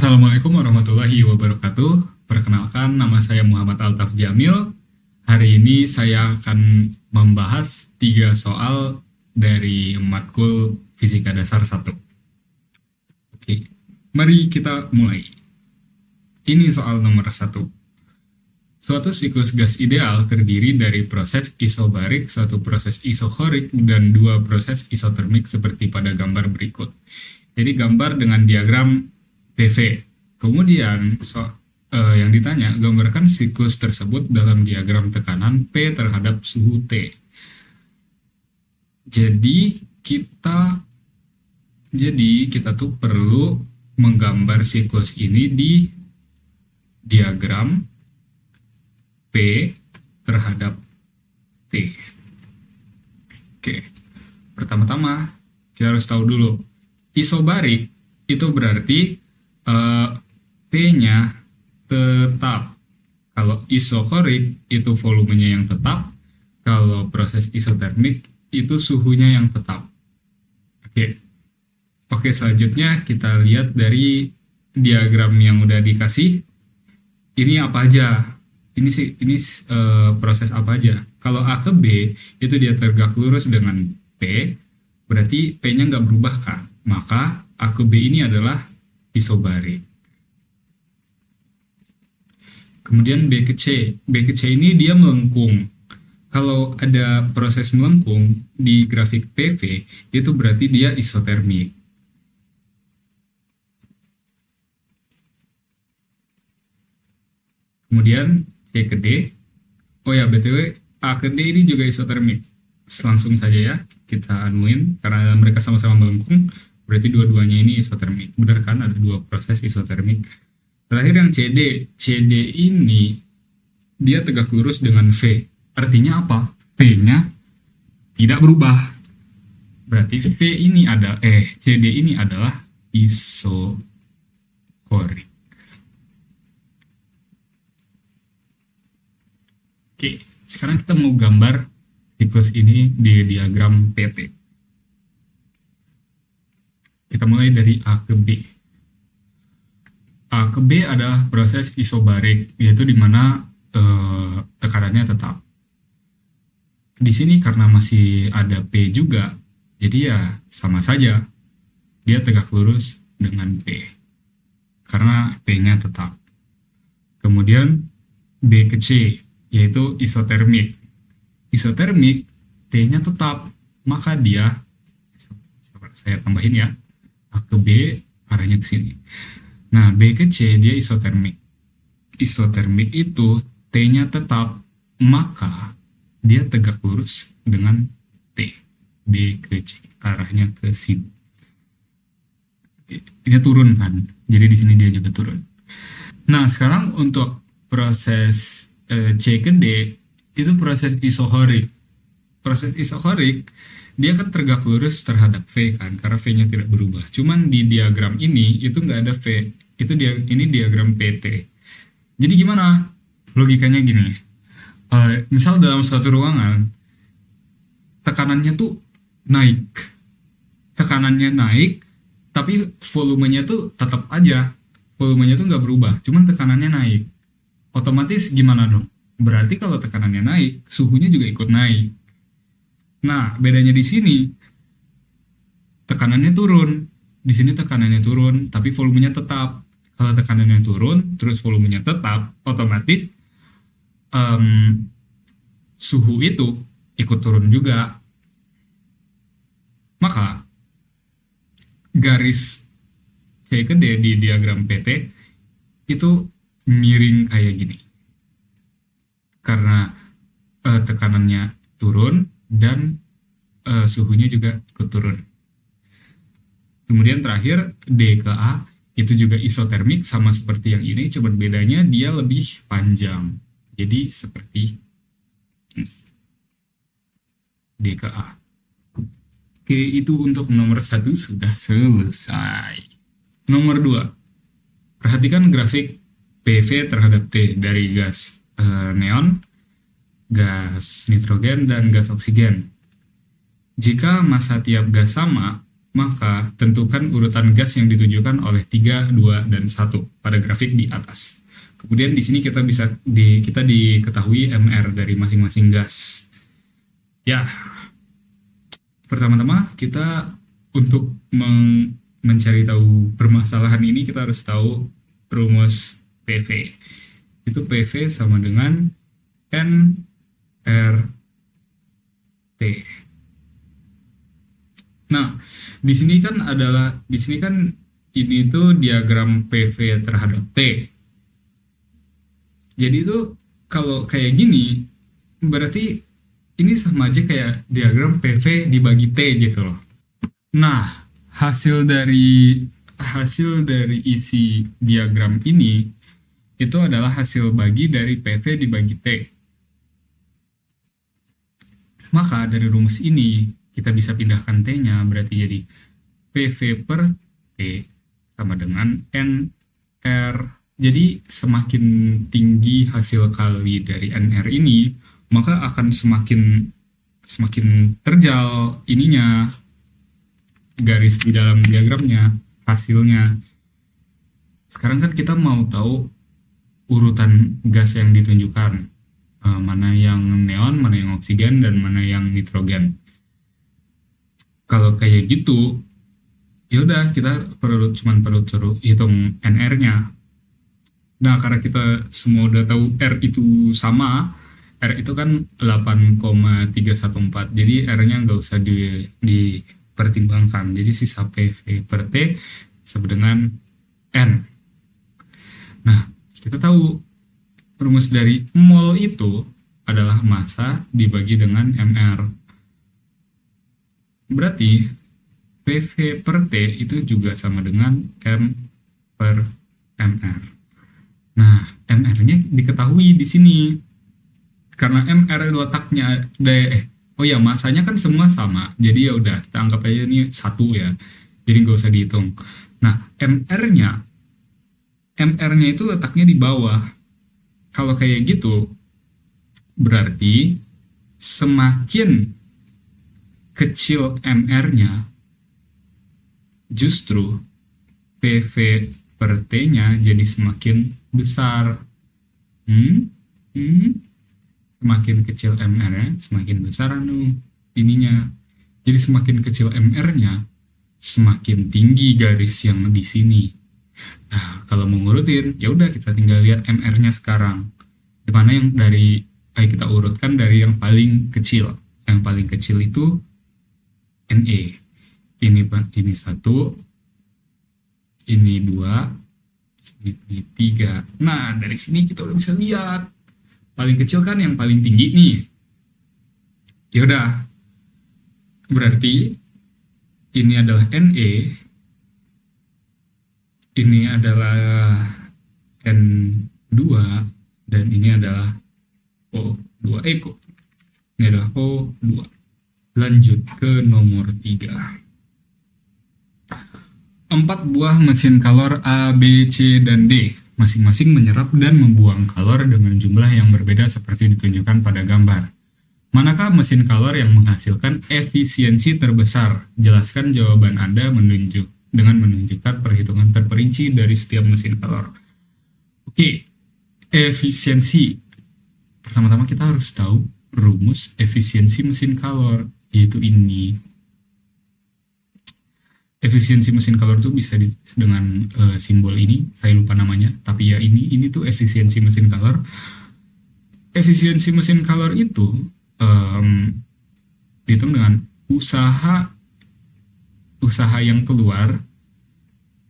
Assalamualaikum warahmatullahi wabarakatuh. Perkenalkan, nama saya Muhammad Altaf Jamil. Hari ini saya akan membahas 3 soal dari matkul Fisika Dasar 1. Oke, mari kita mulai. Ini soal nomor 1. Suatu siklus gas ideal terdiri dari proses isobarik, suatu proses isochorik, dan 2 proses isotermik seperti pada gambar berikut. Jadi gambar dengan diagram PV. Kemudian yang ditanya, gambarkan siklus tersebut dalam diagram tekanan P terhadap suhu T. Jadi kita tuh perlu menggambar siklus ini di diagram P terhadap T. Oke, pertama-tama kita harus tahu dulu, isobarik itu berarti P-nya tetap. Kalau isochorik itu volumenya yang tetap. Kalau proses isotermik itu suhunya yang tetap. Oke, selanjutnya kita lihat dari diagram yang udah dikasih. Ini apa aja? Ini proses apa aja? Kalau A ke B itu dia tegak lurus dengan P, berarti P-nya nggak berubah kan? Maka A ke B ini adalah isobarik. Kemudian B ke C. B ke C ini dia melengkung. Kalau ada proses melengkung di grafik PV, itu berarti dia isotermik. Kemudian C ke D. Oh ya, BTW, A ke D ini juga isotermik. Langsung saja ya, kita anuin. Karena mereka sama-sama melengkung, berarti dua-duanya ini isotermik. Benar kan, ada 2 proses isotermik. Terakhir yang CD. CD ini dia tegak lurus dengan V. Artinya apa? V-nya tidak berubah. Berarti CD ini adalah isochorik. Oke, sekarang kita mau gambar siklus ini di diagram PT. Kita mulai dari A ke B. A ke B adalah proses isobarik, yaitu di mana tekanannya tetap. Di sini karena masih ada P juga, jadi ya sama saja. Dia tegak lurus dengan P. Karena P-nya tetap. Kemudian B ke C, yaitu isotermik. Isotermik, T-nya tetap. Maka dia, saya tambahin ya, A ke B arahnya ke sini. Nah, B ke C dia isotermik. Isotermik itu T-nya tetap, maka dia tegak lurus dengan T. B ke C, arahnya ke sini. Ini turun kan, jadi di sini dia juga turun. Nah, sekarang untuk proses C ke D, itu proses isochorik. Proses isochorik, dia kan tegak lurus terhadap V kan, karena V-nya tidak berubah. Cuman di diagram ini, itu nggak ada V. Ini diagram PT. Jadi gimana? Logikanya gini. Misal dalam suatu ruangan, tekanannya tuh naik. Tekanannya naik, tapi volumenya tuh tetap aja. Volumenya tuh nggak berubah, cuman tekanannya naik. Otomatis gimana dong? Berarti kalau tekanannya naik, suhunya juga ikut naik. Nah, bedanya di sini, tekanannya turun. Di sini tekanannya turun, tapi volumenya tetap. Kalau tekanannya turun, terus volumenya tetap, otomatis suhu itu ikut turun juga. Maka, garis C ke D di diagram PT itu miring kayak gini. Karena tekanannya turun dan suhunya juga ikut turun. Kemudian terakhir D ke A itu juga isotermik sama seperti yang ini, cuma bedanya dia lebih panjang. Jadi seperti ini. D ke A. Oke, itu untuk nomor 1 sudah selesai. Nomor 2. Perhatikan grafik PV terhadap T dari gas neon, gas nitrogen, dan gas oksigen. Jika massa tiap gas sama, maka tentukan urutan gas yang ditunjukkan oleh 3, 2, dan 1 pada grafik di atas. Kemudian di sini kita diketahui MR dari masing-masing gas. Ya, pertama-tama kita untuk mencari tahu permasalahan ini kita harus tahu rumus PV. Itu PV sama dengan NRT. Nah, di sini kan ini tuh diagram PV terhadap T. Jadi itu kalau kayak gini berarti ini sama aja kayak diagram PV dibagi T gitu loh. Nah, hasil dari isi diagram ini itu adalah hasil bagi dari PV dibagi T. Maka dari rumus ini kita bisa pindahkan T-nya, berarti jadi PV per T sama dengan NR. Jadi semakin tinggi hasil kali dari NR ini, maka akan semakin terjal ininya, garis di dalam diagramnya, hasilnya. Sekarang kan kita mau tahu urutan gas yang ditunjukkan, mana yang neon, mana yang oksigen, dan mana yang nitrogen. Kalau kayak gitu, ya udah kita perlu hitung NR-nya. Nah, karena kita semua udah tahu R itu sama, R itu kan 8,314. Jadi R-nya nggak usah dipertimbangkan. Jadi sisa PV per T sama dengan N. Nah, kita tahu rumus dari mol itu adalah massa dibagi dengan MR. Berarti PV per T itu juga sama dengan M per MR. Nah, MR-nya diketahui di sini. Karena MR letaknya masanya kan semua sama. Jadi ya udah, kita anggap aja ini 1 ya. Jadi nggak usah dihitung. Nah, MR-nya itu letaknya di bawah. Kalau kayak gitu, berarti semakin kecil MR-nya, justru PV per T-nya jadi semakin besar. Semakin kecil MR-nya, semakin besar ininya. Jadi semakin kecil MR-nya, semakin tinggi garis yang di sini. Nah, kalau mau ngurutin, ya udah kita tinggal lihat MR-nya sekarang. Di mana yang kita urutkan dari yang paling kecil. Yang paling kecil itu NE. Ini 1, ini 2, ini 3. Nah, dari sini kita udah bisa lihat. Paling kecil kan yang paling tinggi nih. Ya udah. Berarti ini adalah NE. Ini adalah N2 dan ini adalah O2 Eko. Ini adalah O2. Lanjut ke nomor 3. 4 buah mesin kalor A, B, C, dan D masing-masing menyerap dan membuang kalor dengan jumlah yang berbeda seperti ditunjukkan pada gambar. Manakah mesin kalor yang menghasilkan efisiensi terbesar? Jelaskan jawaban Anda dengan menunjukkan perhitungan terperinci dari setiap mesin kalor. Oke, efisiensi. Pertama-tama kita harus tahu rumus efisiensi mesin kalor, yaitu ini. Efisiensi mesin kalor itu bisa dengan simbol ini, saya lupa namanya, tapi ya ini tuh efisiensi mesin kalor. Efisiensi mesin kalor itu dihitung dengan usaha yang keluar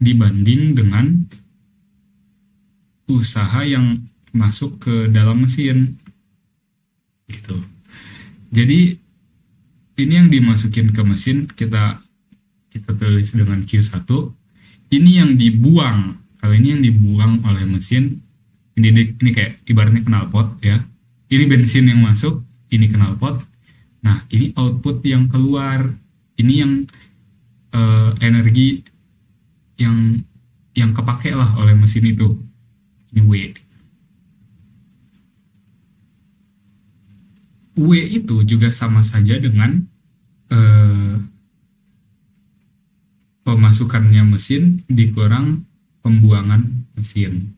dibanding dengan usaha yang masuk ke dalam mesin gitu. Jadi ini yang dimasukin ke mesin kita tulis dengan Q1. Ini yang dibuang. Kalau ini yang dibuang oleh mesin, ini kayak ibaratnya knalpot ya. Ini bensin yang masuk, ini knalpot. Nah, ini output yang keluar. Ini yang energi yang kepake lah oleh mesin itu. Ini W. W itu juga sama saja dengan pemasukannya mesin dikurang pembuangan mesin.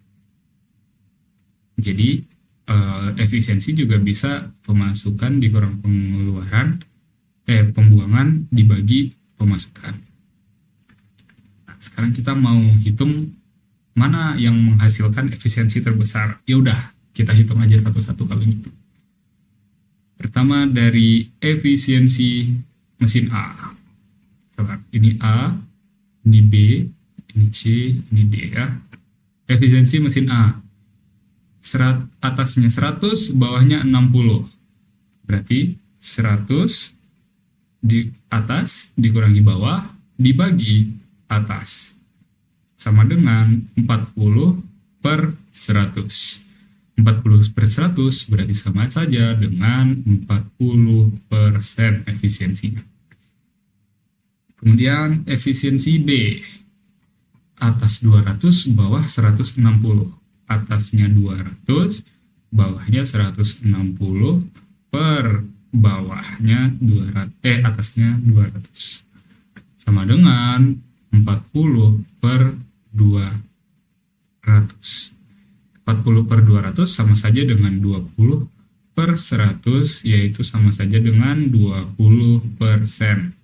Jadi efisiensi juga bisa pemasukan dikurang pengeluaran, pembuangan dibagi pemasukan. Nah, sekarang kita mau hitung mana yang menghasilkan efisiensi terbesar. Ya udah, kita hitung aja satu-satu kalau gitu. Pertama dari efisiensi mesin A. Ini A, ini B, ini C, ini D ya. Efisiensi mesin A. Atasnya 100, bawahnya 60. Berarti 100 di atas dikurangi bawah dibagi atas. Sama dengan 40 per 100. 40 per 100 berarti sama saja dengan 40% efisiensinya. Kemudian efisiensi B. Atas 200, bawah 160. Atasnya 200, bawahnya 160 per bawahnya 200, atasnya 200. Sama dengan 40 per 200. 40 per 200 sama saja dengan 20 per 100, yaitu sama saja dengan 20%.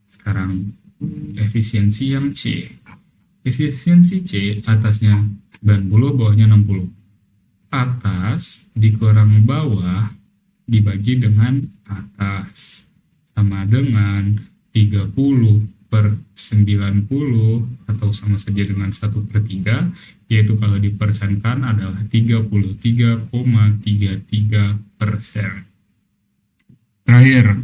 Sekarang efisiensi yang C. Efisiensi C atasnya 90, bawahnya 60. Atas dikurang bawah dibagi dengan atas. Sama dengan 30 per 90 atau sama saja dengan 1/3, yaitu kalau dipersenkan adalah 33,33%. Terakhir,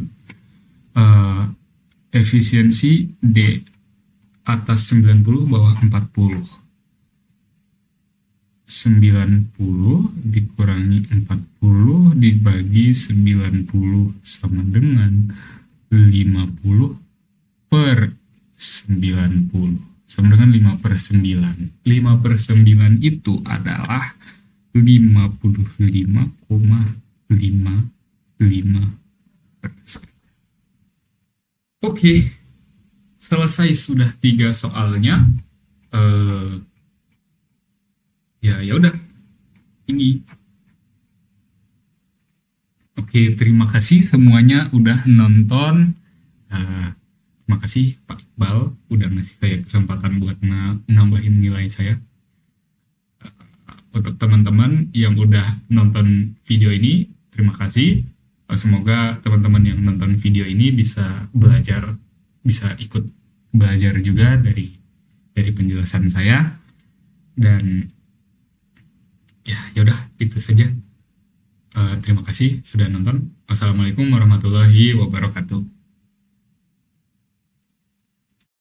efisiensi D. Atas 90, bawah 40. 90 dikurangi 40 dibagi 90 sama dengan 50 per 90. Sama dengan 5/9. 5/9 itu adalah 55,55%. Oke, selesai sudah 3 soalnya. Ya udah, ini. Oke, terima kasih semuanya udah nonton. Terima kasih Pak Iqbal udah ngasih saya kesempatan buat nambahin nilai saya. Untuk teman-teman yang udah nonton video ini, terima kasih. Semoga teman-teman yang nonton video ini bisa belajar, bisa ikut belajar juga dari penjelasan saya. Dan ya udah, itu saja. Terima kasih sudah nonton. Wassalamualaikum warahmatullahi wabarakatuh.